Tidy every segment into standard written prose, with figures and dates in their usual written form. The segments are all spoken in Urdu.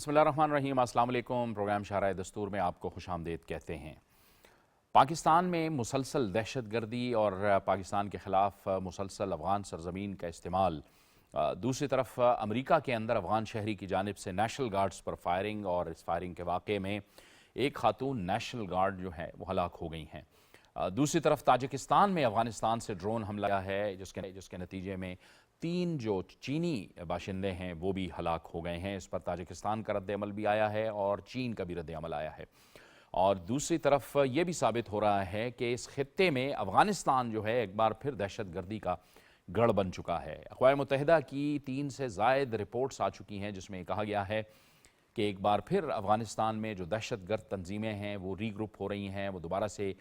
بسم اللہ الرحمن الرحیم، السلام علیکم۔ پروگرام شاہراہ دستور میں آپ کو خوش آمدید کہتے ہیں۔ پاکستان میں مسلسل دہشت گردی اور پاکستان کے خلاف مسلسل افغان سرزمین کا استعمال، دوسری طرف امریکہ کے اندر افغان شہری کی جانب سے نیشنل گارڈز پر فائرنگ، اور اس فائرنگ کے واقعے میں ایک خاتون نیشنل گارڈ جو ہے وہ ہلاک ہو گئی ہیں۔ دوسری طرف تاجکستان میں افغانستان سے ڈرون حملہ آیا ہے جس کے نتیجے میں 3 جو چینی باشندے ہیں وہ بھی ہلاک ہو گئے ہیں۔ اس پر تاجکستان کا رد عمل بھی آیا ہے اور چین کا بھی رد عمل آیا ہے، اور دوسری طرف یہ بھی ثابت ہو رہا ہے کہ اس خطے میں افغانستان جو ہے ایک بار پھر دہشت گردی کا گڑھ بن چکا ہے۔ اقوام متحدہ کی 3 سے زائد رپورٹس آ چکی ہیں جس میں کہا گیا ہے کہ ایک بار پھر افغانستان میں جو دہشت گرد تنظیمیں ہیں وہ ری گروپ ہو رہی ہیں، وہ دوبارہ سے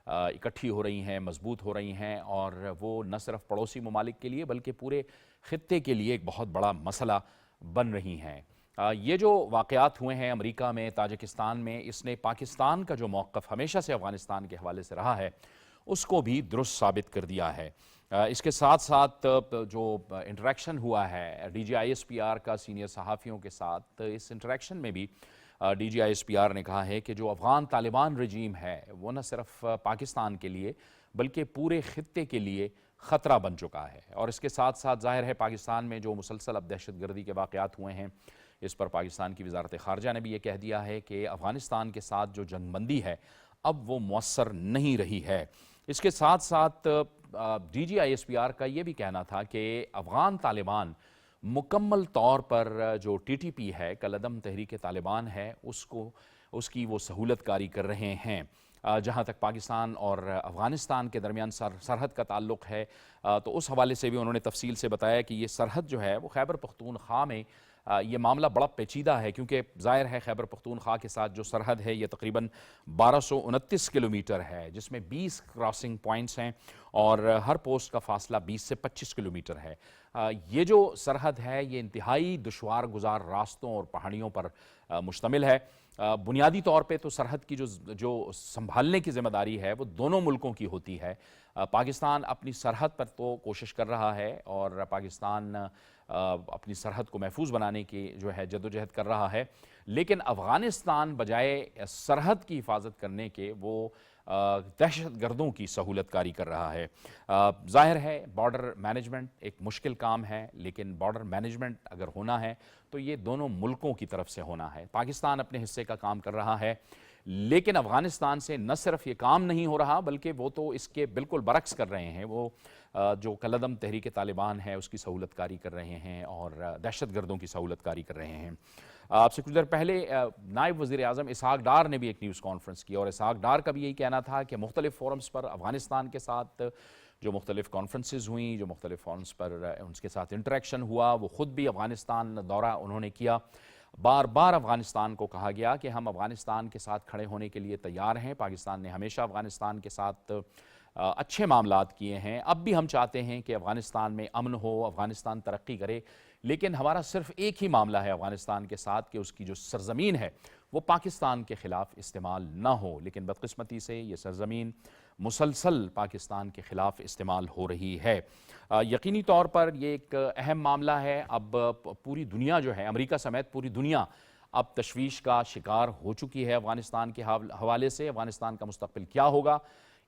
اکٹھی ہو رہی ہیں، مضبوط ہو رہی ہیں، اور وہ نہ صرف پڑوسی ممالک کے لیے بلکہ پورے خطے کے لیے ایک بہت بڑا مسئلہ بن رہی ہیں۔ یہ جو واقعات ہوئے ہیں امریکہ میں، تاجکستان میں، اس نے پاکستان کا جو موقف ہمیشہ سے افغانستان کے حوالے سے رہا ہے اس کو بھی درست ثابت کر دیا ہے۔ اس کے ساتھ ساتھ جو انٹریکشن ہوا ہے D G I S P R کا سینئر صحافیوں کے ساتھ، اس انٹریکشن میں بھی D G I S P R نے کہا ہے کہ جو افغان طالبان رجیم ہے وہ نہ صرف پاکستان کے لیے بلکہ پورے خطے کے لیے خطرہ بن چکا ہے، اور اس کے ساتھ ساتھ ظاہر ہے پاکستان میں جو مسلسل اب دہشت گردی کے واقعات ہوئے ہیں اس پر پاکستان کی وزارت خارجہ نے بھی یہ کہہ دیا ہے کہ افغانستان کے ساتھ جو جنگ بندی ہے اب وہ مؤثر نہیں رہی ہے۔ اس کے ساتھ ساتھ D G I S P R کا یہ بھی کہنا تھا کہ افغان طالبان مکمل طور پر جو ٹی ٹی پی ہے، کالعدم تحریک طالبان ہے، اس کی وہ سہولت کاری کر رہے ہیں۔ جہاں تک پاکستان اور افغانستان کے درمیان سرحد کا تعلق ہے تو اس حوالے سے بھی انہوں نے تفصیل سے بتایا کہ یہ سرحد جو ہے وہ خیبر پختونخوا میں یہ معاملہ بڑا پیچیدہ ہے، کیونکہ ظاہر ہے خیبر پختونخوا کے ساتھ جو سرحد ہے یہ تقریباً 1229 کلومیٹر ہے، جس میں 20 کراسنگ پوائنٹس ہیں اور ہر پوسٹ کا فاصلہ 20 سے 25 کلومیٹر ہے۔ یہ جو سرحد ہے یہ انتہائی دشوار گزار راستوں اور پہاڑیوں پر مشتمل ہے۔ بنیادی طور پہ تو سرحد کی جو سنبھالنے کی ذمہ داری ہے وہ دونوں ملکوں کی ہوتی ہے۔ پاکستان اپنی سرحد پر تو کوشش کر رہا ہے اور پاکستان اپنی سرحد کو محفوظ بنانے کی جو ہے جدوجہد کر رہا ہے، لیکن افغانستان بجائے سرحد کی حفاظت کرنے کے وہ دہشت گردوں کی سہولت کاری کر رہا ہے۔ ظاہر ہے بارڈر مینجمنٹ ایک مشکل کام ہے، لیکن بارڈر مینجمنٹ اگر ہونا ہے تو یہ دونوں ملکوں کی طرف سے ہونا ہے۔ پاکستان اپنے حصے کا کام کر رہا ہے، لیکن افغانستان سے نہ صرف یہ کام نہیں ہو رہا بلکہ وہ تو اس کے بالکل برعکس کر رہے ہیں۔ وہ جو کالعدم تحریک طالبان ہے اس کی سہولت کاری کر رہے ہیں اور دہشت گردوں کی سہولت کاری کر رہے ہیں۔ آپ سے کچھ دیر پہلے نائب وزیر اعظم اسحاق ڈار نے بھی ایک نیوز کانفرنس کی، اور اسحاق ڈار کا بھی یہی کہنا تھا کہ مختلف فورمز پر افغانستان کے ساتھ جو مختلف کانفرنسز ہوئیں، جو مختلف فورمز پر ان کے ساتھ انٹریکشن ہوا، وہ خود بھی افغانستان دورہ انہوں نے کیا۔ بار بار افغانستان کو کہا گیا کہ ہم افغانستان کے ساتھ کھڑے ہونے کے لیے تیار ہیں۔ پاکستان نے ہمیشہ افغانستان کے ساتھ اچھے معاملات کیے ہیں، اب بھی ہم چاہتے ہیں کہ افغانستان میں امن ہو، افغانستان ترقی کرے، لیکن ہمارا صرف ایک ہی معاملہ ہے افغانستان کے ساتھ کہ اس کی جو سرزمین ہے وہ پاکستان کے خلاف استعمال نہ ہو، لیکن بدقسمتی سے یہ سرزمین مسلسل پاکستان کے خلاف استعمال ہو رہی ہے۔ یقینی طور پر یہ ایک اہم معاملہ ہے۔ اب پوری دنیا جو ہے، امریکہ سمیت پوری دنیا اب تشویش کا شکار ہو چکی ہے افغانستان کے حوالے سے۔ افغانستان کا مستقبل کیا ہوگا،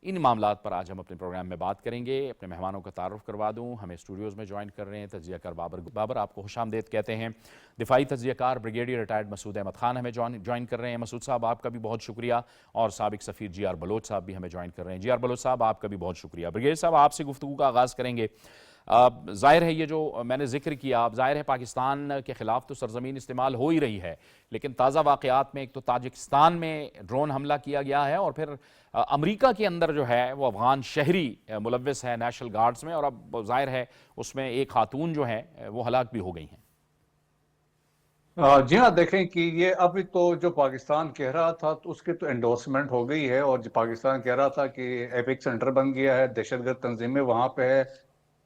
ان معاملات پر آج ہم اپنے پروگرام میں بات کریں گے۔ اپنے مہمانوں کا تعارف کروا دوں، ہمیں اسٹوڈیوز میں جوائن کر رہے ہیں تجزیہ کار بابر، آپ کو خوش آمدید کہتے ہیں۔ دفاعی تجزیہ کار بریگیڈیئر ریٹائرڈ مسعود احمد خان ہمیں جوائن کر رہے ہیں۔ مسعود صاحب آپ کا بھی بہت شکریہ، اور سابق سفیر جی آر بلوچ صاحب بھی ہمیں جوائن کر رہے ہیں۔ جی آر بلوچ صاحب آپ کا بھی بہت شکریہ۔ بریگیڈیئر صاحب آپ سے گفتگو کا آغاز کریں گے۔ ظاہر ہے یہ جو میں نے ذکر کیا، ظاہر ہے پاکستان کے خلاف تو سرزمین استعمال ہو ہی رہی ہے، لیکن تازہ واقعات میں ایک تو تاجکستان میں ڈرون حملہ کیا گیا ہے، اور پھر امریکہ کے اندر جو ہے وہ افغان شہری ملوث ہے نیشنل گارڈز میں، اور اب ظاہر ہے اس میں ایک خاتون جو ہے وہ ہلاک بھی ہو گئی ہیں۔ جی ہاں، دیکھیں کہ یہ ابھی تو جو پاکستان کہہ رہا تھا تو اس کی تو انڈورسمنٹ ہو گئی ہے، اور جو پاکستان کہہ رہا تھا کہ ایپک سینٹر بن گیا ہے، دہشت گرد تنظیمیں وہاں پہ ہے،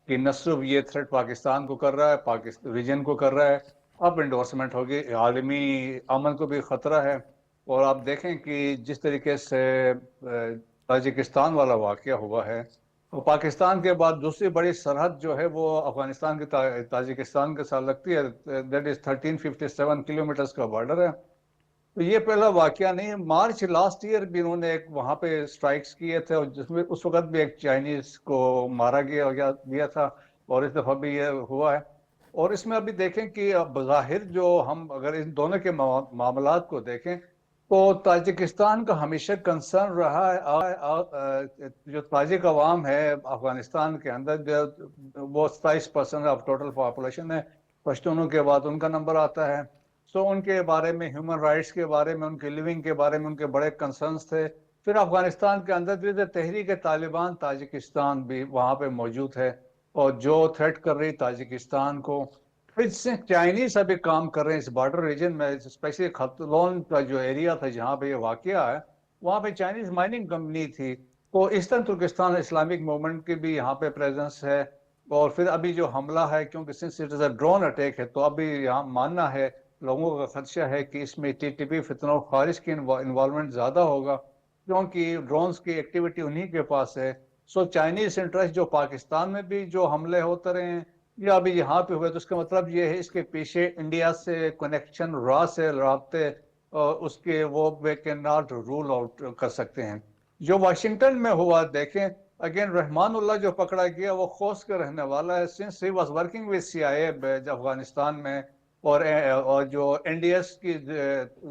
کہ نہ صرف یہ تھریٹ پاکستان کو کر رہا ہے، پاکستان ریجن کو کر رہا ہے، اب انڈورسمنٹ ہوگی، عالمی امن کو بھی خطرہ ہے۔ اور آپ دیکھیں کہ جس طریقے سے تاجکستان والا واقعہ ہوا ہے، تو پاکستان کے بعد دوسری بڑی سرحد جو ہے وہ افغانستان کے تاجکستان کے ساتھ لگتی ہے، دیٹ از 1357 کلومیٹرز کا بارڈر ہے۔ تو یہ پہلا واقعہ نہیں ہے، مارچ لاسٹ ایئر بھی انہوں نے ایک وہاں پہ اسٹرائکس کیے تھے، اور جس میں اس وقت بھی ایک چائنیز کو مارا گیا تھا، اور اس دفعہ بھی یہ ہوا ہے۔ اور اس میں ابھی دیکھیں کہ بظاہر جو ہم اگر ان دونوں کے معاملات کو دیکھیں تو تاجکستان کا ہمیشہ کنسرن رہا ہے، جو تاجک عوام ہے افغانستان کے اندر وہ 27% آف ٹوٹل پاپولیشن ہے، پشتونوں کے بعد ان کا نمبر آتا ہے۔ سو ان کے بارے میں، ہیومن رائٹس کے بارے میں، ان کے لیونگ کے بارے میں ان کے بڑے کنسرنس تھے۔ پھر افغانستان کے اندر تحریک طالبان تاجکستان بھی وہاں پہ موجود ہے، اور جو تھریٹ کر رہی تاجکستان کو، پھر سے چائنیز ابھی کام کر رہے ہیں اس بارڈر ریجن میں، اسپیشلی خطلون کا جو ایریا تھا جہاں پہ یہ واقعہ ہے، وہاں پہ چائنیز مائننگ کمپنی تھی۔ تو ایسٹرن ترکستان اسلامک موومنٹ کی بھی یہاں پہ پریزنس ہے۔ اور پھر ابھی جو حملہ ہے، کیونکہ since it is a drone attack ہے، تو ابھی یہاں ماننا ہے، لوگوں کا خدشہ ہے کہ اس میں ٹی ٹی پی فتنہ و خارج کی انوالومنٹ زیادہ ہوگا، کیونکہ ڈرونز کی ایکٹیویٹی انہی کے پاس ہے۔ سو چائنیز انٹرسٹ جو پاکستان میں بھی جو حملے ہوتے رہے ہیں یا ابھی یہاں پہ ہوئے، تو اس کا مطلب یہ ہے اس کے پیچھے انڈیا سے کنیکشن، سے رابطے، اس کے وہ they can not rule out کر سکتے ہیں۔ جو واشنگٹن میں ہوا دیکھیں، اگین رحمان اللہ جو پکڑا گیا وہ خوست کا رہنے والا ہے، since he was working with CIA Afghanistan میں، اور جو این ڈی ایس کی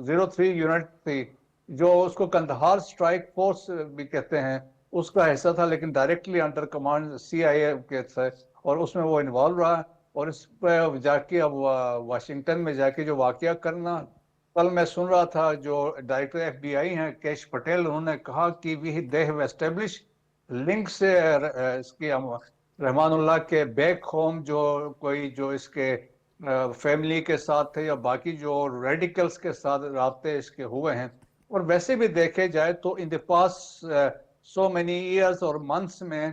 03 یونٹ تھی، جو اس کو کندہار اسٹرائک فورس بھی کہتے ہیں، اس کا حصہ تھا، لیکن ڈائریکٹلی انڈر کمانڈ CIA کے تھے، اور اس میں وہ انوالو رہا۔ اور اس پہ جا کے اب واشنگٹن میں جا کے جو واقعہ کرنا، کل میں سن رہا تھا جو ڈائریکٹر FBI ہیں کیش پٹیل، انہوں نے کہا کہ دے ہیو اسٹیبلش لنک سے اس کی رحمان اللہ کے بیک ہوم جو اس کے فیملی کے ساتھ تھے، یا باقی جو ریڈیکلز کے ساتھ رابطے اس کے ہوئے ہیں۔ اور ویسے بھی دیکھے جائے تو ان دی پاس سو مینی ایئرز اور منتھس میں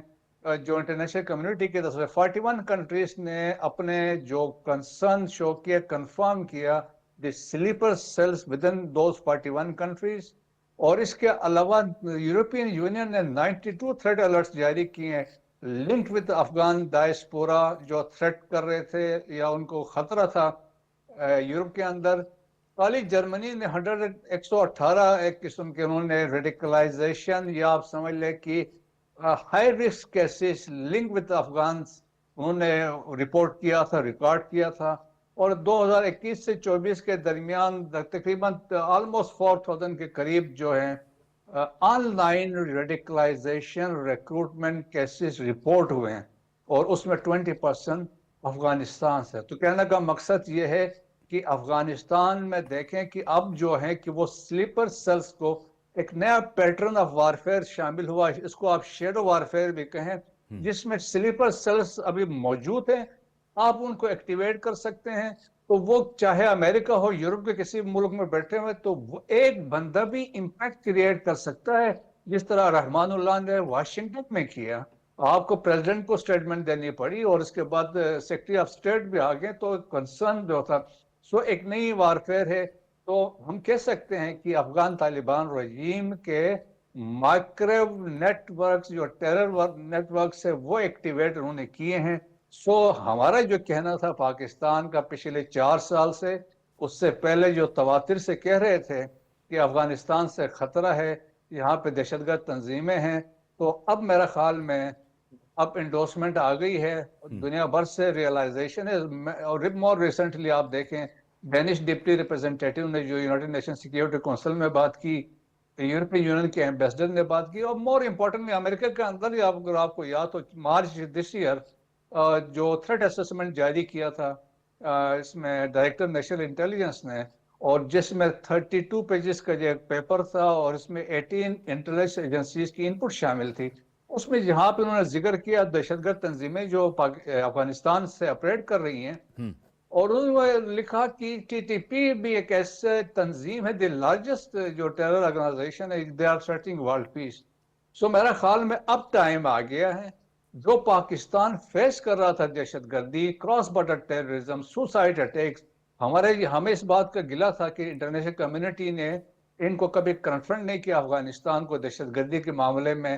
جو انٹرنیشنل کمیونٹی کی طرف سے 41 کنٹریز نے اپنے جو کنسرن شو کیا، کنفرم کیا the sleeper cells within those 41 countries. اور اس کے علاوہ یورپین یونین نے 92 تھریٹ الرٹس جاری کیے ہیں، لنک ود افغان ڈائسپورا جو تھریٹ کر رہے تھے یا ان کو خطرہ تھا یورپ کے اندر۔ خالی جرمنی نے 118 ایک قسم کے انہوں نے ریڈیکلائزیشن، یا آپ سمجھ لیں کہ high risk cases link with Afghans انہوں نے رپورٹ کیا تھا، ریکارڈ کیا تھا۔ اور 2021 سے 24 کے درمیان تقریباً آلموسٹ 4000 کے قریب جو ہیں on line radicalisation recruitment cases report ہوئے ہیں، اور اس میں 20% افغانستان سے۔ تو کہنے کا مقصد یہ ہے کہ افغانستان میں دیکھیں کہ اب جو ہے کہ وہ سلیپر سیلز کو ایک نیا پیٹرن آف وارفیئر شامل ہوا، اس کو آپ شیڈو وارفیئر بھی کہیں، جس میں سلیپر سیلز ابھی موجود ہیں، آپ ان کو ایکٹیویٹ کر سکتے ہیں۔ تو وہ چاہے امریکہ ہو، یورپ کے کسی ملک میں بیٹھے ہوئے، تو وہ ایک بندہ بھی امپیکٹ کریٹ کر سکتا ہے، جس طرح رحمان اللہ نے واشنگٹن میں کیا۔ آپ کو پریزیڈنٹ کو سٹیٹمنٹ دینی پڑی، اور اس کے بعد سیکرٹری آف اسٹیٹ بھی آگے، تو کنسرن جو تھا سو ایک نئی وارفیئر ہے۔ تو ہم کہہ سکتے ہیں کہ افغان طالبان رجیم کے مائکرو نیٹ ورکس، جو ٹیرر نیٹ ورکس ہے، وہ ایکٹیویٹ انہوں نے کیے ہیں۔ سو ہمارا جو کہنا تھا پاکستان کا پچھلے 4 سال سے، اس سے پہلے جو تواتر سے کہہ رہے تھے کہ افغانستان سے خطرہ ہے، یہاں پہ دہشت گرد تنظیمیں ہیں، تو اب میرا خیال میں اب انڈورسمنٹ آ گئی ہے، دنیا بھر سے ریئلائزیشن ہے۔ اور مور ریسنٹلی آپ دیکھیں، ڈینش ڈپٹی ریپرزینٹیٹیو نے جو یونائٹڈ نیشن سیکیورٹی کونسل میں بات کی، یورپین یونین کے ایمبیسڈر نے بات کی، اور مور امپورٹنٹلی امریکہ کے اندر ہی اگر آپ کو یاد ہو، مارچ دس ایئر جو تھریٹ اسسمنٹ جاری کیا تھا اس میں ڈائریکٹر نیشنل انٹیلیجنس نے، اور جس میں 32 پیجز کا جو ایک پیپر تھا، اور اس میں 18 انٹیلیجنس ایجنسیز کی انپٹ شامل تھی، اس میں جہاں پہ انہوں نے ذکر کیا دہشت گرد تنظیمیں جو افغانستان سے آپریٹ کر رہی ہیں، اور انہوں نے لکھا کہ ٹی ٹی پی بھی ایک ایسے تنظیم ہے، دی لارجسٹ جو ٹیرر آرگنائزیشن ہے، they are threatening world peace. So میرا خیال میں اب ٹائم آ گیا ہے، جو پاکستان فیس کر رہا تھا دہشت گردی، cross border terrorism, suicide attacks, ہمیں اس بات کا گلہ تھا کہ انٹرنیشنل کمیونٹی نے ان کو کبھی کنفرنٹ نہیں کیا افغانستان کو دہشت گردی کے معاملے میں،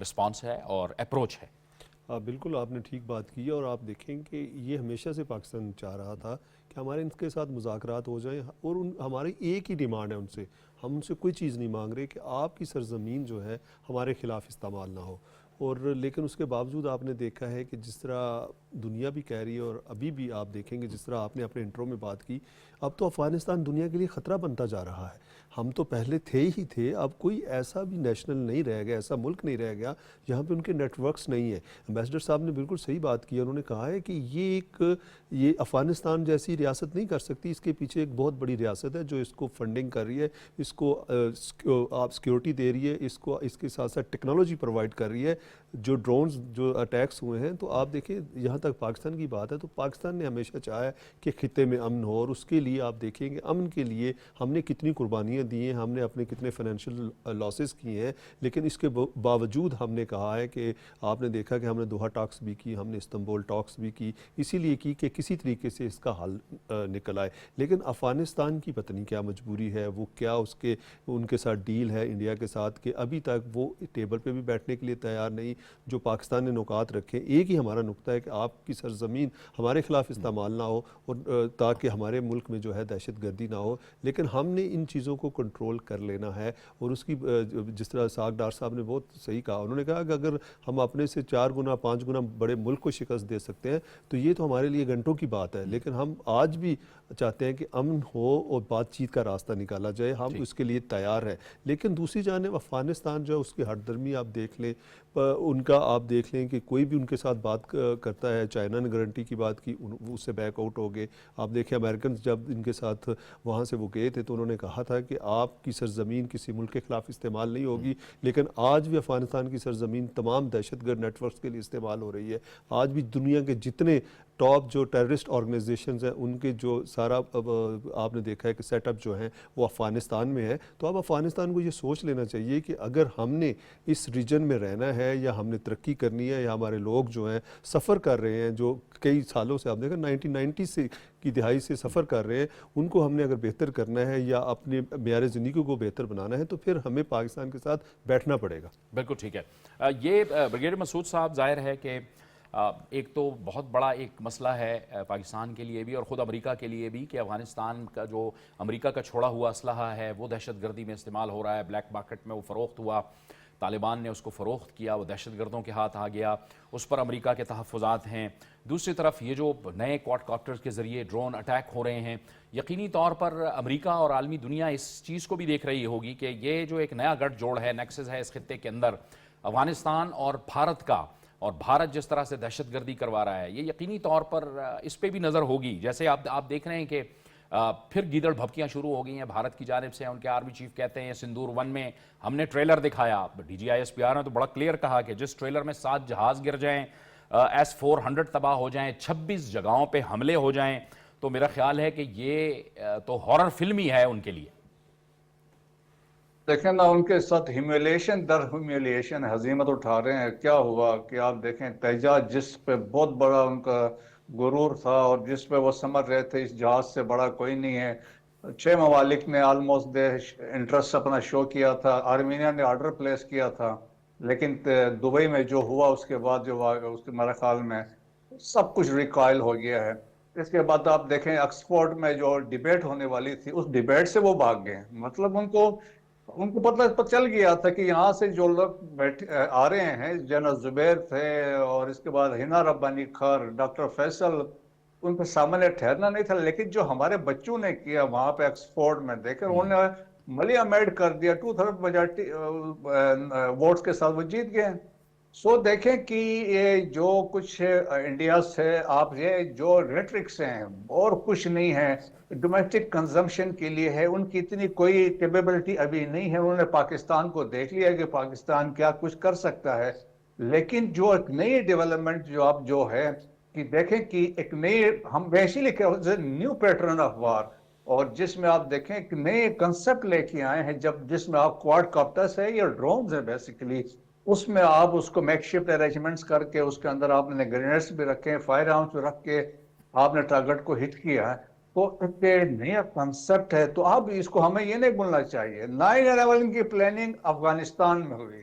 رسپانس ہے اور اپروچ ہے؟ بالکل آپ نے ٹھیک بات کی ہے، اور آپ دیکھیں کہ یہ ہمیشہ سے پاکستان چاہ رہا تھا کہ ہمارے ان کے ساتھ مذاکرات ہو جائیں، اور ہماری ایک ہی ڈیمانڈ ہے ان سے، ہم ان سے کوئی چیز نہیں مانگ رہے کہ آپ کی سرزمین جو ہے ہمارے خلاف استعمال نہ ہو۔ اور لیکن اس کے باوجود آپ نے دیکھا ہے کہ جس طرح دنیا بھی کہہ رہی ہے، اور ابھی بھی آپ دیکھیں گے جس طرح آپ نے اپنے انٹرو میں بات کی، اب تو افغانستان دنیا کے لیے خطرہ بنتا جا رہا ہے۔ ہم تو پہلے تھے ہی تھے، اب کوئی ایسا بھی نیشنل نہیں رہ گیا، ایسا ملک نہیں رہ گیا جہاں پہ ان کے نیٹ ورکس نہیں ہیں۔ امبیسڈر صاحب نے بالکل صحیح بات کی، انہوں نے کہا ہے کہ یہ افغانستان جیسی ریاست نہیں کر سکتی، اس کے پیچھے ایک بہت بڑی ریاست ہے جو اس کو فنڈنگ کر رہی ہے، اس کو آپ سیکیورٹی دے رہی ہے، اس کے ساتھ ساتھ ٹیکنالوجی پرووائڈ کر رہی ہے۔ جو ڈرونز جو اٹیکس ہوئے ہیں، تو آپ دیکھیں یہاں تک پاکستان کی بات ہے تو پاکستان نے ہمیشہ چاہا ہے کہ خطے میں امن ہو، اور اس کے لیے آپ دیکھیں گے امن کے لیے ہم نے کتنی قربانیاں دی ہیں، ہم نے اپنے کتنے فائنینشیل لاسز کیے ہیں، لیکن اس کے باوجود ہم نے کہا ہے کہ آپ نے دیکھا کہ ہم نے دوحہ ٹاکس بھی کی، ہم نے استنبول ٹاکس بھی کی، اسی لیے کی کہ کسی طریقے سے اس کا حل نکل آئے۔ لیکن افغانستان کی پتہ نہیں کیا مجبوری ہے، وہ کیا ان کے ساتھ ڈیل ہے انڈیا کے ساتھ کہ ابھی تک وہ ٹیبل پہ بھی بیٹھنے کے لیے تیار نہیں۔ جو پاکستان نے نکات رکھے، ایک ہی ہمارا نقطہ ہے کہ آپ کی سرزمین ہمارے خلاف استعمال نہ ہو، اور تاکہ ہمارے ملک میں جو ہے دہشت گردی نہ ہو، لیکن ہم نے ان چیزوں کو کنٹرول کر لینا ہے۔ اور اس کی جس طرح ساگ ڈار صاحب نے بہت صحیح کہا، انہوں نے کہا کہ اگر ہم اپنے سے 4 گنا 5 گنا بڑے ملک کو شکست دے سکتے ہیں تو یہ تو ہمارے لیے گھنٹوں کی بات ہے، لیکن ہم آج بھی چاہتے ہیں کہ امن ہو اور بات چیت کا راستہ نکالا جائے، ہم اس کے لیے تیار ہیں۔ لیکن دوسری جانب افغانستان جو ہے اس کی ہٹ درمی آپ دیکھ لیں، ان کا آپ دیکھ لیں کہ کوئی بھی ان کے ساتھ بات کرتا ہے، چائنا نے گارنٹی کی بات کی، اس سے بیک آؤٹ ہو گئے۔ آپ دیکھیں امریکنز جب ان کے ساتھ وہاں سے وہ گئے تھے تو انہوں نے کہا تھا کہ آپ کی سرزمین کسی ملک کے خلاف استعمال نہیں ہوگی، لیکن آج بھی افغانستان کی سرزمین تمام دہشت گرد نیٹ ورکس کے لیے استعمال ہو رہی ہے۔ آج بھی دنیا کے جتنے ٹاپ جو ٹیررسٹ آرگنائزیشنز ہیں ان کے جو سارا آپ نے دیکھا ہے کہ سیٹ اپ جو ہیں وہ افغانستان میں ہے۔ تو اب افغانستان کو یہ سوچ لینا چاہیے کہ اگر ہم نے اس ریجن میں رہنا ہے یا ہم نے ترقی کرنی ہے، یا ہمارے لوگ جو ہیں سفر کر رہے ہیں جو کئی سالوں سے، آپ دیکھیں 1990 سے کی دہائی سے سفر کر رہے ہیں، ان کو ہم نے اگر بہتر کرنا ہے یا اپنے معیار زندگی کو بہتر بنانا ہے تو پھر ہمیں پاکستان کے ساتھ بیٹھنا پڑے گا۔ بالکل ٹھیک ہے۔ یہ بریگیڈیئر مسعود صاحب، ظاہر ہے کہ ایک تو بہت بڑا ایک مسئلہ ہے پاکستان کے لیے بھی اور خود امریکہ کے لیے بھی کہ افغانستان کا جو امریکہ کا چھوڑا ہوا اسلحہ ہے وہ دہشت گردی میں استعمال ہو رہا ہے، بلیک مارکیٹ میں وہ فروخت ہوا، طالبان نے اس کو فروخت کیا، وہ دہشت گردوں کے ہاتھ آ گیا، اس پر امریکہ کے تحفظات ہیں۔ دوسری طرف یہ جو نئے کواد کاپٹرز کے ذریعے ڈرون اٹیک ہو رہے ہیں، یقینی طور پر امریکہ اور عالمی دنیا اس چیز کو بھی دیکھ رہی ہوگی کہ یہ جو ایک نیا گٹھ جوڑ ہے، نیکسس ہے اس خطے کے اندر افغانستان اور بھارت کا، اور بھارت جس طرح سے دہشت گردی کروا رہا ہے، یہ یقینی طور پر اس پہ بھی نظر ہوگی۔ جیسے آپ دیکھ رہے ہیں کہ پھر گیدڑ بھبکیاں شروع ہو گئی ہیں بھارت کی جانب سے۔ ان کے آرمی چیف کہتے ہیں سندور 1 میں ہم نے ٹریلر دکھایا، D G I S P R نے تو بڑا کلیئر کہا کہ جس ٹریلر میں 7 جہاز گر جائیں، S-400 تباہ ہو جائیں، 26 جگہوں پہ حملے ہو جائیں، تو میرا خیال ہے کہ یہ تو ہارر فلم ہی ہے ان کے لیے۔ دیکھیں نا، ان کے ساتھ ہیومیلیشن در ہیومیلیشن ہزیمت اٹھا رہے ہیں۔ کیا ہوا کہ آپ دیکھیں تیجاز جس پہ بہت بڑا ان کا غرور تھا اور جس پہ وہ سمجھ رہے تھے اس جہاز سے بڑا کوئی نہیں ہے، 6 ممالک نے آلموسٹ انٹرسٹ اپنا شو کیا تھا، آرمینیا نے آرڈر پلیس کیا تھا، لیکن دبئی میں جو ہوا اس کے بعد اس کے میرے خیال میں سب کچھ ریکائل ہو گیا ہے۔ اس کے بعد آپ دیکھیں آکسفورڈ میں جو ڈیبیٹ ہونے والی تھی اس ڈیبیٹ سے وہ بھاگ گئے۔ مطلب ان کو پتہ چل گیا تھا کہ یہاں سے جو لوگ آ رہے ہیں، جنرل زبیر تھے اور اس کے بعد ہنا ربانی خر، ڈاکٹر فیصل، ان کے سامنے ٹھہرنا نہیں تھا۔ لیکن جو ہمارے بچوں نے کیا وہاں پہ آکسفورڈ میں، دیکھیں انہوں نے ملیا میڈ کر دیا، 2/3 میجارٹی ووٹس کے ساتھ وہ جیت گئے۔ سو دیکھیں کہ یہ جو کچھ انڈیا سے آپ یہ جو ریٹرکس ہیں اور کچھ نہیں ہے، ڈومیسٹک کنزمپشن کے لیے ہے، ان کی اتنی کوئی کیپیبلٹی ابھی نہیں ہے۔ انہوں نے پاکستان کو دیکھ لیا کہ پاکستان کیا کچھ کر سکتا ہے، لیکن جو ایک نئی ڈیولپمنٹ جو ہے کہ دیکھیں کہ ایک نئی، ہم ویسے لکھے نیو پیٹرن آف وار، اور جس میں آپ دیکھیں کہ نئے کنسپٹ لے کے آئے ہیں، جس میں آپ کواد کاپٹرز ہے یا ڈرونز ہے بیسیکلی، اس میں آپ اس کو میک شفٹ ارینجمنٹس کر کے اس کے اندر آپ نے گرینیڈس بھی رکھے، فائر آرمز بھی رکھ کے آپ نے ٹارگٹ کو ہٹ کیا ہے۔ تو ایک نیا کنسپٹ ہے، تو اب اس کو ہمیں یہ نہیں بھولنا چاہیے 9/11 کی پلاننگ افغانستان میں ہوئی،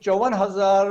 54,000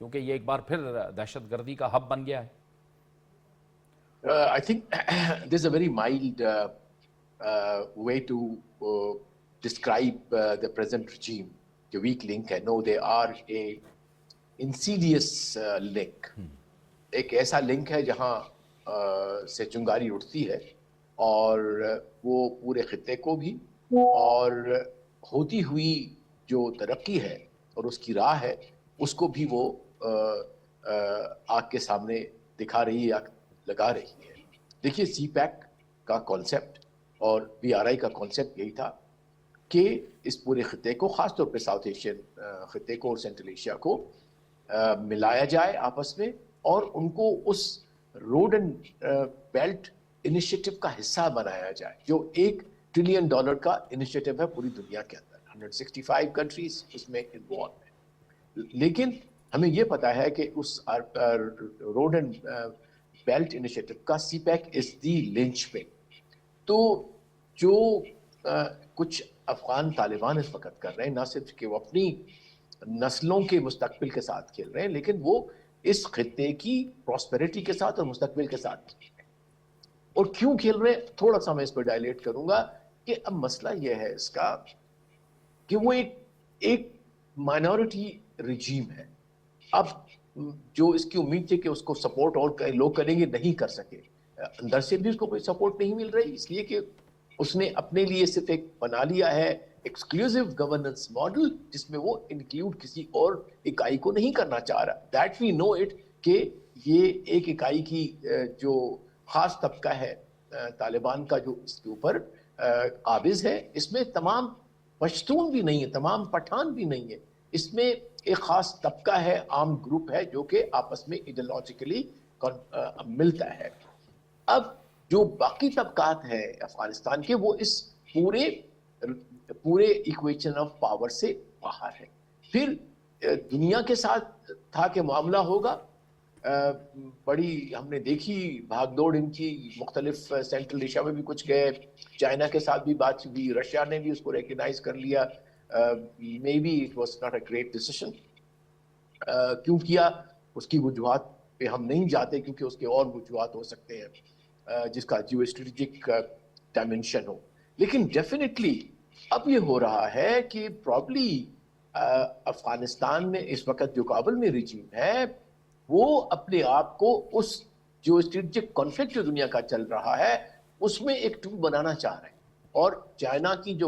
کیونکہ یہ ایک بار پھر دہشت گردی کا ہب بن گیا ہے؟ I think there's a very mild way to describe the present regime. The weak link ہے. No, they are a insidious link. ایک ایسا لنک ہے جہاں سے چنگاری اٹھتی ہے اور وہ پورے خطے کو بھی اور ہوتی ہوئی جو ترقی ہے اور اس کی راہ ہے اس کو بھی وہ آگ کے سامنے دکھا رہی ہے یا لگا رہی ہے. دیکھیے سی پیک کا کانسیپٹ اور بی آر آئی کا کانسیپٹ یہی تھا کہ اس پورے خطے کو، خاص طور پہ ساؤتھ ایشین خطے کو اور سینٹرل ایشیا کو ملایا جائے آپس میں اور ان کو اس روڈ اینڈ بیلٹ انیشیٹو کا حصہ بنایا جائے جو $1 ٹریلین کا انیشیٹو ہے پوری دنیا کے اندر. 165 کنٹریز اس میں انوالو ہیں. لیکن ہمیں یہ پتا ہے کہ اس روڈ اینڈ بیلٹ انیشیٹو کا سی پیک از دی لنچ پن. تو جو کچھ افغان طالبان اس وقت کر رہے ہیں، نہ صرف کہ وہ اپنی نسلوں کے مستقبل کے ساتھ کھیل رہے ہیں لیکن وہ اس خطے کی پراسپیرٹی کے ساتھ اور مستقبل کے ساتھ کھیل رہے ہیں. اور کیوں کھیل رہے ہیں تھوڑا سا میں اس پہ ڈائلیٹ کروں گا کہ اب مسئلہ یہ ہے اس کا کہ وہ ایک مائنورٹی رجیم ہے. اب جو اس کی امید تھی کہ اس کو سپورٹ اور لوگ کریں گے نہیں کر سکے. اندر سے بھی اس کو کوئی سپورٹ نہیں مل رہی اس لیے کہ اس نے اپنے لیے صرف ایک بنا لیا ہے ایکسکلوسیو گورننس ماڈل جس میں وہ انکلوڈ کسی اور اکائی کو نہیں کرنا چاہ رہا. دیٹ وی نو اٹ کہ یہ ایک اکائی کی جو خاص طبقہ ہے طالبان کا جو اس کے اوپر قابض ہے، اس میں تمام پشتون بھی نہیں ہے، تمام پٹھان بھی نہیں ہے. اس میں ایک خاص طبقہ ہے، عام گروپ ہے جو کہ آپس میں ایڈیولوجیکلی ملتا ہے. اب جو باقی طبقات ہیں افغانستان کے وہ اس پورے ایکویشن آف پاور سے باہر ہے. پھر دنیا کے ساتھ تھا کہ معاملہ ہوگا، بڑی ہم نے دیکھی بھاگ دوڑ ان کی، مختلف سینٹرل ایشیا میں بھی کچھ گئے، چائنا کے ساتھ بھی بات ہوئی، رشیا نے بھی اس کو ریکگنائز کر لیا. Maybe it was not a great decision. کیوں کیا اس کی وجوہات پہ ہم نہیں جاتے کیونکہ اس کے اور وجوہات ہو سکتے ہیں جس کا جیو اسٹریٹجک ڈائمنشن ہو. لیکن ڈیفینیٹلی اب یہ ہو رہا ہے کہ پرابلی افغانستان میں اس وقت جو کابل میں رجیم ہے وہ اپنے آپ کو اس جو اسٹریٹجک کانفلکٹ جو دنیا کا چل رہا ہے اس میں ایک ٹول بنانا چاہ رہے ہیں. اور چائنا کی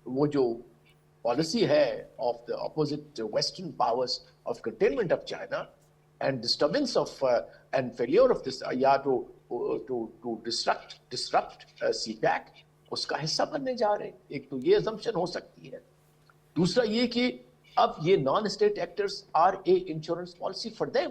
وہ جو پالیسی ہے of the opposite western powers of containment of China and disturbance of and failure of this یا ٹو ڈسرپٹ سی پیک، اس کا حصہ بننے جا رہے ہیں. ایک تو یہ assumption ہو سکتی ہے. دوسرا یہ کہ اب یہ non state actors are a insurance policy for them,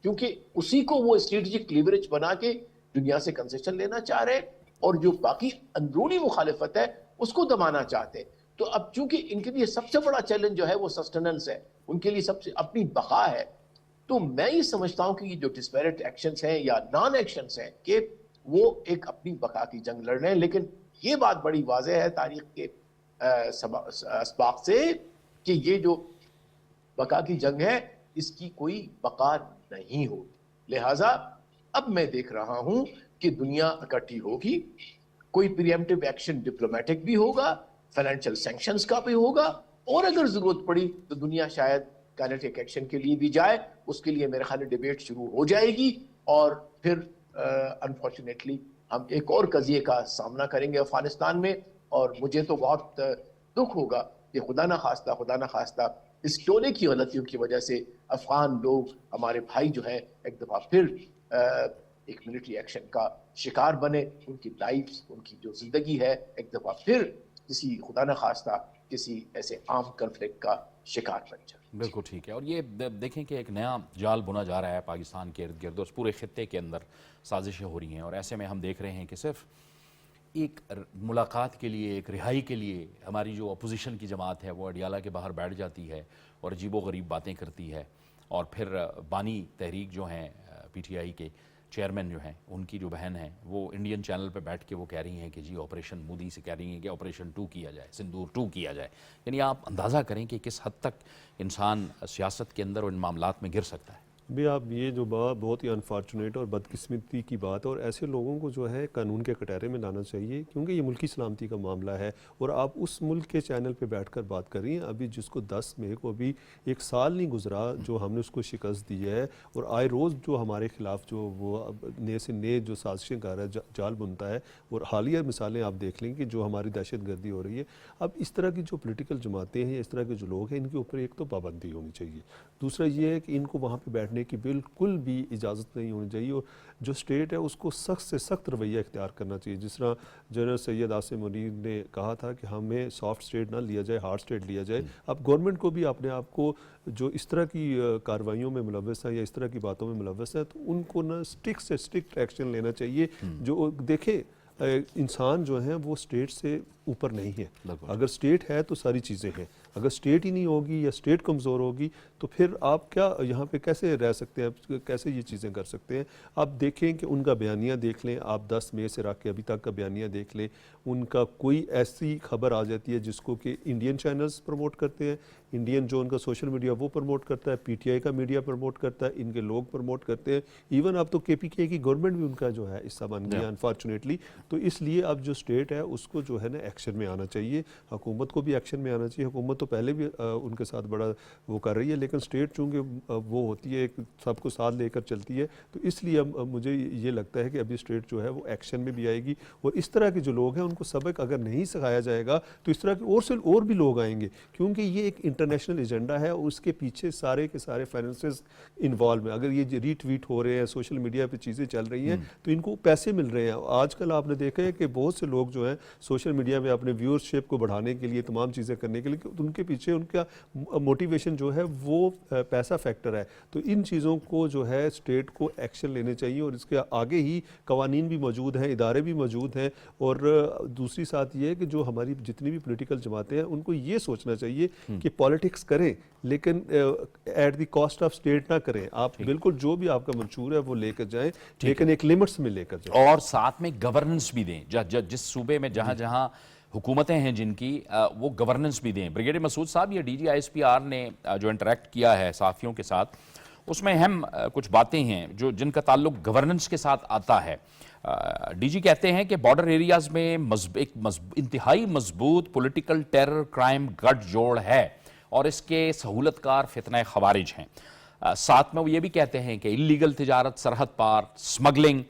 کیونکہ اسی کو وہ اسٹریٹجک لیوریج بنا کے دنیا سے کنسیشن لینا چاہ رہے ہیں اور جو باقی اندرونی مخالفت ہے اس کو دبانا چاہتے ہیں. تو اب چونکہ ان کے لیے سب سے بڑا چیلنج جو ہے وہ سسٹیننس ہے، ان کے لیے سب سے اپنی بقا ہے. تو میں یہ سمجھتا ہوں کہ یہ جو ڈسپیرٹ ایکشنز ہیں یا نان ایکشنز ہیں کہ وہ ایک اپنی بقا کی جنگ لڑ رہے ہیں. لیکن یہ بات بڑی واضح ہے تاریخ کے اسباق سے کہ یہ جو بقا کی جنگ ہے اس کی کوئی بقا نہیں ہوگی. لہٰذا اب میں دیکھ رہا ہوں کہ دنیا اکٹھی ہوگی، کوئی پریمپٹیو ایکشن ڈپلومیٹک بھی ہوگا، فائنینشیل سینکشنز کا بھی ہوگا، اور اگر ضرورت پڑی تو دنیا شاید کائنیٹک ایکشن کے لیے بھی جائے. اس کے لیے میرے خیال میں ڈیبیٹ شروع ہو جائے گی اور پھر انفارچونیٹلی ہم ایک اور قضیے کا سامنا کریں گے افغانستان میں. اور مجھے تو بہت دکھ ہوگا کہ خدا نہ خواستہ اس ٹولے کی غلطیوں کی وجہ سے افغان لوگ، ہمارے بھائی جو ہیں، ایک دفعہ پھر ایک ملٹری ایکشن کا شکار بنے، ان کی لائفز، ان کی جو زندگی ہے ایک دفعہ پھر کسی خدا نہ خواستہ کسی ایسے عام کنفلکٹ کا شکار بن جائے. بالکل ٹھیک ہے. اور یہ دیکھیں کہ ایک نیا جال بنا جا رہا ہے پاکستان کے ارد گرد، اس پورے خطے کے اندر سازشیں ہو رہی ہیں، اور ایسے میں ہم دیکھ رہے ہیں کہ صرف ایک ملاقات کے لیے، ایک رہائی کے لیے ہماری جو اپوزیشن کی جماعت ہے وہ اڈیالہ کے باہر بیٹھ جاتی ہے اور عجیب و غریب باتیں کرتی ہے، اور پھر بانی تحریک جو ہیں پی ٹی آئی کے چیئرمین جو ہیں ان کی جو بہن ہیں وہ انڈین چینل پہ بیٹھ کے وہ کہہ رہی ہیں کہ جی آپریشن مودی سے کہہ رہی ہیں کہ آپریشن 2 کیا جائے، سندور 2 کیا جائے. یعنی آپ اندازہ کریں کہ کس حد تک انسان سیاست کے اندر اور ان معاملات میں گر سکتا ہے. بھی آپ یہ جو بات بہت ہی انفارچونیٹ اور بدقسمتی کی بات ہے، اور ایسے لوگوں کو جو ہے قانون کے کٹہرے میں لانا چاہیے، کیونکہ یہ ملکی سلامتی کا معاملہ ہے. اور آپ اس ملک کے چینل پہ بیٹھ کر بات کر رہی ہیں ابھی جس کو 10 مئی کو ابھی 1 سال نہیں گزرا جو ہم نے اس کو شکست دی ہے، اور آئے روز جو ہمارے خلاف جو وہ نئے سے نئے جو سازشیں کر رہا ہے، جال بنتا ہے. اور حالیہ مثالیں آپ دیکھ لیں کہ جو ہماری دہشت گردی ہو رہی ہے. اب اس طرح کی جو پولیٹیکل جماعتیں ہیں، اس طرح کے جو لوگ ہیں، ان کے اوپر ایک تو پابندی ہونی چاہیے. دوسرا یہ ہے کہ ان کو وہاں پہ بیٹھنے کی بالکل بھی اجازت نہیں ہونی چاہیے، اور جو اسٹیٹ ہے اس کو سخت سے سخت رویہ اختیار کرنا چاہیے. جس طرح جنرل سید عاصم منیر نے کہا تھا کہ ہمیں سافٹ اسٹیٹ نہ لیا جائے، ہارڈ اسٹیٹ لیا جائے. اب گورنمنٹ کو بھی اپنے آپ کو جو اس طرح کی کارروائیوں میں ملوث ہے یا اس طرح کی باتوں میں ملوث ہے تو ان کو نہ اسٹک سے اسٹرکٹ ایکشن لینا چاہیے. جو دیکھیں انسان جو ہیں وہ اسٹیٹ سے اوپر نہیں ہے. اگر اسٹیٹ ہے تو ساری چیزیں ہیں، اگر اسٹیٹ ہی نہیں ہوگی یا اسٹیٹ کمزور ہوگی تو پھر آپ کیا یہاں پہ کیسے رہ سکتے ہیں، کیسے یہ چیزیں کر سکتے ہیں. آپ دیکھیں کہ ان کا بیانیہ دیکھ لیں، آپ 10 مئی سے رکھ کے ابھی تک کا بیانیہ دیکھ لیں. ان کا کوئی ایسی خبر آ جاتی ہے جس کو کہ انڈین چینلز پروموٹ کرتے ہیں، انڈین جو ان کا سوشل میڈیا وہ پروموٹ کرتا ہے، پی ٹی آئی کا میڈیا پروموٹ کرتا ہے، ان کے لوگ پروموٹ کرتے ہیں. ایون اب تو کے پی کے کی گورنمنٹ بھی ان کا جو ہے حصہ بن گیا انفارچونیٹلی. تو اس لیے اب جو اسٹیٹ ہے اس کو جو ہے نا ایکشن میں آنا چاہیے، حکومت کو بھی ایکشن میں آنا چاہیے. حکومت تو پہلے بھی ان کے ساتھ بڑا وہ کر رہی ہے، لیکن اسٹیٹ چونکہ وہ ہوتی ہے سب کو ساتھ لے کر چلتی ہے، تو اس لیے مجھے یہ لگتا ہے کہ ابھی اسٹیٹ جو ہے وہ ایکشن میں بھی آئے گی. اور اس طرح کے جو لوگ ہیں ان کو سبق اگر نہیں سکھایا جائے گا تو اس طرح کے اور بھی لوگ آئیں گے، کیونکہ یہ ایک انٹرنیشنل ایجنڈا ہے اور اس کے پیچھے سارے کے سارے فائنینسز انوالو ہیں. اگر یہ ری ٹویٹ ہو رہے ہیں، سوشل میڈیا پہ چیزیں چل رہی ہیں تو ان کو پیسے مل رہے ہیں. آج کل آپ نے دیکھا ہے کہ بہت سے لوگ جو ہیں سوشل میڈیا میں اپنے ویورشپ کو بڑھانے کے لیے، تمام چیزیں کرنے کے لیے، ان کے پیچھے ان کا موٹیویشن جو ہے وہ پیسہ فیکٹر ہے. تو ان چیزوں کو جو ہے اسٹیٹ کو ایکشن لینے چاہیے، اور اس کے آگے ہی قوانین بھی موجود ہیں، ادارے بھی موجود ہیں. اور دوسری ساتھ یہ ہے کہ جو ہماری جتنی بھی پولیٹیکل جماعتیں ہیں ان کو یہ سوچنا چاہیے کہ پالیٹکس کریں لیکن at the cost of state نہ کریں. آپ بالکل جو بھی آپ کا منشور ہے وہ لے کر جائیں، لیکن ایک لمٹس میں لے کر جائیں، اور ساتھ میں گورننس بھی دیں. جس صوبے میں جہاں جہاں حکومتیں ہیں جن کی، وہ گورننس بھی دیں. بریگیڈیئر مسعود صاحب، یہ D G I S P R نے جو انٹریکٹ کیا ہے صحافیوں کے ساتھ، اس میں اہم کچھ باتیں ہیں جن کا تعلق گورننس کے ساتھ آتا ہے. ڈی جی کہتے ہیں کہ بارڈر ایریاز میں ایک انتہائی مضبوط پولیٹیکل ٹیرر کرائم گٹھ جوڑ ہے اور اس کے سہولت کار فتنہ خوارج ہیں. ساتھ میں وہ یہ بھی کہتے ہیں کہ اللیگل تجارت، سرحد پار سمگلنگ،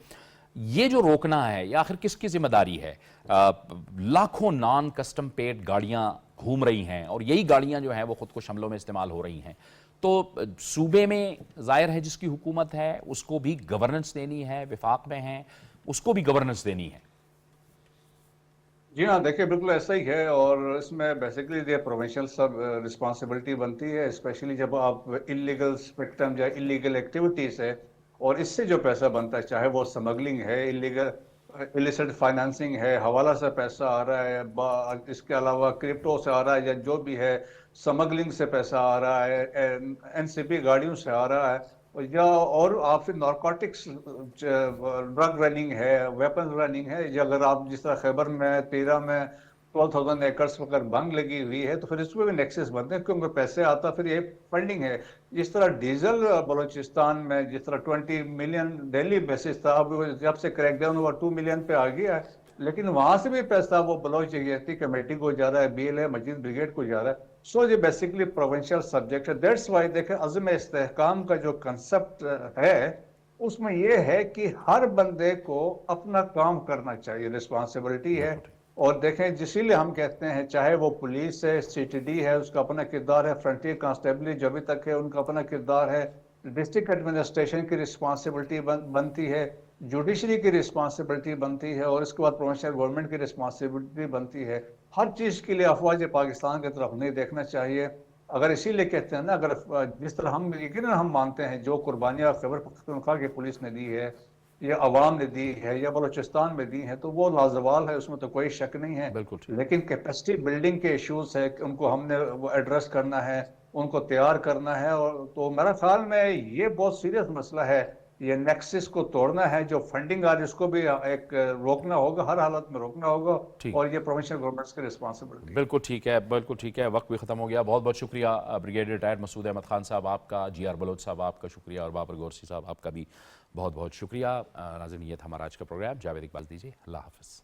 یہ جو روکنا ہے یہ آخر کس کی ذمہ داری ہے؟ لاکھوں نان کسٹم پیڈ گاڑیاں گھوم رہی ہیں اور یہی گاڑیاں جو ہیں وہ خود کش حملوں میں استعمال ہو رہی ہیں. تو صوبے میں ظاہر ہے جس کی حکومت ہے اس کو بھی گورننس دینی ہے، وفاق میں ہیں اس کو بھی گورننس دینی ہے. جی ہاں، دیکھیں بالکل ایسا ہی ہے. اور اس میں بیسیکلی یہ پروونشل سب رسپانسبلٹی بنتی ہے، اسپیشلی جب آپ انلیگل اسپیکٹرم یا انلیگل ایکٹیویٹیز ہے اور اس سے جو پیسہ بنتا ہے، چاہے وہ سمگلنگ ہے، illicit فائنانسنگ ہے، حوالہ سے پیسہ آ رہا ہے، اس کے علاوہ کرپٹو سے آ رہا ہے، یا جو بھی ہے سمگلنگ سے پیسہ آ رہا ہے، این سی پی گاڑیوں سے آ رہا ہے، یا اور آپ سے نارکوٹکس ڈرگ رننگ ہے، ویپن رننگ ہے. یا اگر آپ جس طرح خیبر میں 13 میں 12,000 ایکڑس پر بنگ لگی ہوئی ہے تو پھر اس میں بھی نیکسس بنتے ہیں کیونکہ پیسے آتا پھر یہ فنڈنگ ہے. جس طرح ڈیزل بلوچستان میں جس طرح 20 ملین ڈیلی بیسس تھا، اب جب سے کریک ڈاؤن ہوا 2 ملین پہ آ گیا ہے، لیکن وہاں سے بھی پیسہ وہ بلوچ جہتی کمیٹی کو جا رہا ہے، be L A Masjid brigade کو جا رہا ہے. سو یہ بیسیکلی پروونشل سبجیکٹ ہے. دیٹس وائی دیکھیں عزم استحکام کا جو کنسپٹ ہے اس میں یہ ہے کہ ہر بندے کو اپنا کام کرنا چاہیے، رسپانسبلٹی ہے. اور دیکھیں اسی لیے ہم کہتے ہیں چاہے وہ پولیس ہے، سی ٹی ڈی ہے، اس کا اپنا کردار ہے، فرنٹیئر کانسٹیبلری جو ابھی تک ہے ان کا اپنا کردار ہے، ڈسٹرکٹ ایڈمنسٹریشن کی رسپانسبلٹی بنتی ہے، جوڈیشری کی رسپانسبلٹی بنتی ہے، اور اس کے بعد پروونشل گورنمنٹ کی رسپانسبلٹی بنتی ہے. ہر چیز کے لیے افواج پاکستان کی طرف نہیں دیکھنا چاہیے. اگر اسی لیے کہتے ہیں نا، اگر جس طرح ہم یقیناً ہم مانتے ہیں جو قربانیاں خیبر پختونخوا کی پولیس نے دی ہے یا عوام نے دی ہے یا بلوچستان میں دی ہیں تو وہ لازوال ہے، اس میں تو کوئی شک نہیں ہے. لیکن کیپیسٹی بلڈنگ کے ایشوز ہے کہ ان کو ہم نے وہ ایڈریس کرنا ہے، ان کو تیار کرنا ہے. اور تو میرا خیال میں یہ بہت سیریس مسئلہ ہے یہ نیکسس کو توڑنا ہے, جو فنڈنگ آ رہی ہے اس کو بھی ایک روکنا ہوگا, ہر حالت میں روکنا ہوگا, ٹھیک. اور یہ پروونشل گورنمنٹس کی رسپانسبلٹی. بالکل ٹھیک ہے, بالکل ٹھیک ہے, وقت بھی ختم ہو گیا. بہت بہت شکریہ بریگیڈیئر ریٹائرڈ مسعود احمد خان صاحب آپ کا, جی آر بلوچ صاحب آپ کا شکریہ, اور بابر گورسی صاحب آپ کا بھی بہت بہت شکریہ. ناظرین یہ تھا ہمارا آج کا پروگرام. جاوید اقبال دیجیے, اللہ حافظ.